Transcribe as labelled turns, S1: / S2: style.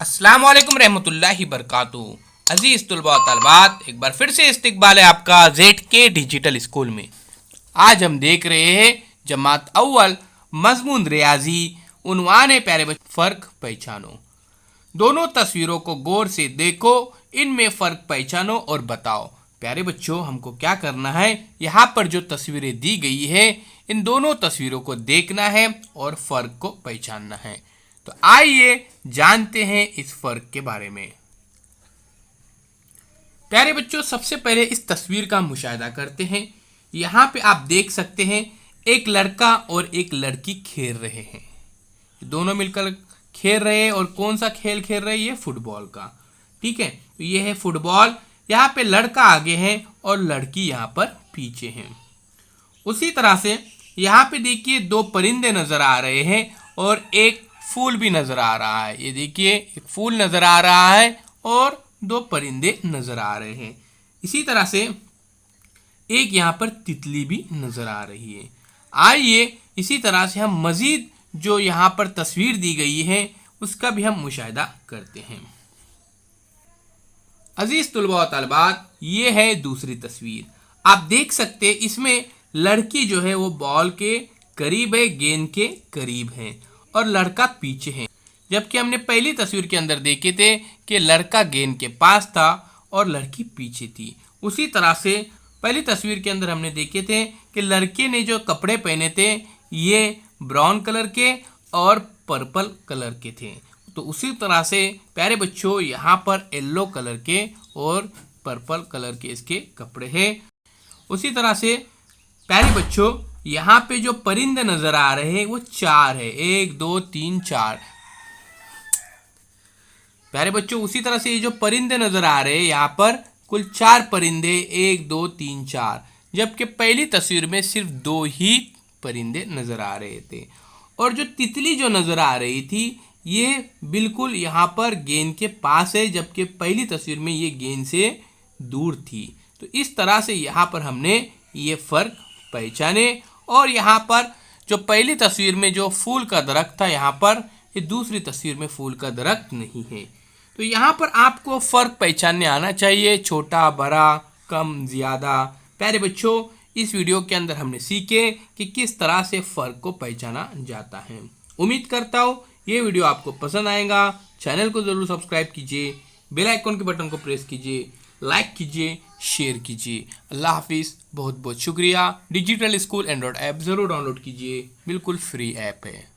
S1: अस्सलाम वालेकुम रहमतुल्लाहि बरकातुहू। अजीज तुलबा व तलबात, एक बार फिर से इस्तकबाल है आपका ZK डिजिटल स्कूल में। आज हम देख रहे हैं जमात अव्वल मजमून रियाजी। उन्वान है प्यारे बच्चों, फ़र्क पहचानो। दोनों तस्वीरों को गौर से देखो, इनमें फ़र्क पहचानो और बताओ। प्यारे बच्चों, हमको क्या करना है, यहाँ पर जो तस्वीरें दी गई है इन दोनों तस्वीरों को देखना है और फ़र्क को पहचानना है। तो आइए जानते हैं इस फ़र्क के बारे में। प्यारे बच्चों, सबसे पहले इस तस्वीर का मुशाहिदा करते हैं। यहाँ पे आप देख सकते हैं एक लड़का और एक लड़की खेल रहे हैं। दोनों मिलकर खेल रहे हैं और कौन सा खेल खेल रहे हैं, ये फुटबॉल का। ठीक है, तो ये है फुटबॉल। यहाँ पे लड़का आगे है और लड़की यहाँ पर पीछे है। उसी तरह से यहाँ पे देखिए दो परिंदे नजर आ रहे हैं और एक फूल भी नजर आ रहा है। ये देखिए एक फूल नजर आ रहा है और दो परिंदे नजर आ रहे हैं। इसी तरह से एक यहाँ पर तितली भी नजर आ रही है। आइए इसी तरह से हम मजीद जो यहाँ पर तस्वीर दी गई है उसका भी हम मुशाहिदा करते हैं। अजीज तुलबा व तलबात, ये है दूसरी तस्वीर। आप देख सकते हैं इसमें लड़की जो है वो बॉल के करीब है, गेंद के करीब है और लड़का पीछे है। जबकि हमने पहली तस्वीर के अंदर देखे थे कि लड़का गेंद के पास था और लड़की पीछे थी। उसी तरह से पहली तस्वीर के अंदर हमने देखे थे कि लड़के ने जो कपड़े पहने थे ये ब्राउन कलर के और पर्पल कलर के थे। तो उसी तरह से प्यारे बच्चों, यहाँ पर येलो कलर के और पर्पल कलर के इसके कपड़े हैं। उसी तरह से प्यारे बच्चों, यहाँ पे जो परिंदे नजर आ रहे हैं वो 4 है, 1 2 3 4। प्यारे बच्चों, उसी तरह से ये जो परिंदे नजर आ रहे हैं यहाँ पर कुल 4 परिंदे, 1 2 3 4। जबकि पहली तस्वीर में सिर्फ 2 ही परिंदे नजर आ रहे थे। और जो तितली जो नजर आ रही थी ये बिल्कुल यहाँ पर गेंद के पास है, जबकि पहली तस्वीर में ये गेंद से दूर थी। तो इस तरह से यहाँ पर हमने ये फ़र्क पहचाने। और यहाँ पर जो पहली तस्वीर में जो फूल का दरख्त था, यहाँ पर ये दूसरी तस्वीर में फूल का दरख्त नहीं है। तो यहाँ पर आपको फ़र्क पहचानने आना चाहिए, छोटा बड़ा कम ज़्यादा। प्यारे बच्चों, इस वीडियो के अंदर हमने सीखे कि किस तरह से फ़र्क को पहचाना जाता है। उम्मीद करता हूँ ये वीडियो आपको पसंद आएगा। चैनल को ज़रूर सब्सक्राइब कीजिए, बेल आइकन के बटन को प्रेस कीजिए, लाइक कीजिए, शेयर कीजिए। अल्लाह हाफिज़, बहुत बहुत शुक्रिया। डिजिटल स्कूल एंड्रॉयड ऐप ज़रूर डाउनलोड कीजिए, बिल्कुल फ्री ऐप है।